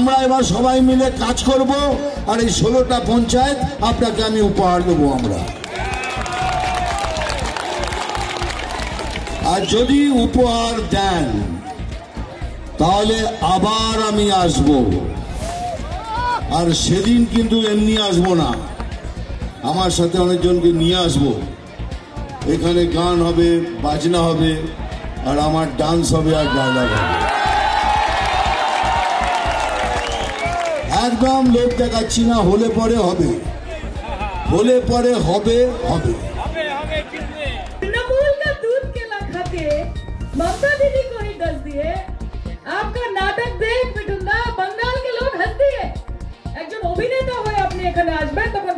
আমরা এবার সবাই মিলে কাজ করব, আর এই 16টা পঞ্চায়েত আপনাকে আমি উপহার দেবো আমরা। আর যদি উপহার দেন তাহলে আবার আমি আসব, আর সেদিন কিন্তু এমনি আসবো না, আমার সাথে অনেকজনকে নিয়ে আসব। এখানে গান হবে, বাজনা হবে, আর আমার ডান্স হবে, আর ডায়লগ হবে। একদম লোক দেখাচ্ছি না, হলে পরে হবে, হলে পরে হবে হবে। तृणमूल का दूध केला खाके ममता दीदी को ही डस दिए। आपका नाटक देख पिटुंदा बंगाल के लोग हंस दिए। একজন অভিনেতা হয়ে আপনি এখানে আসবেন তখন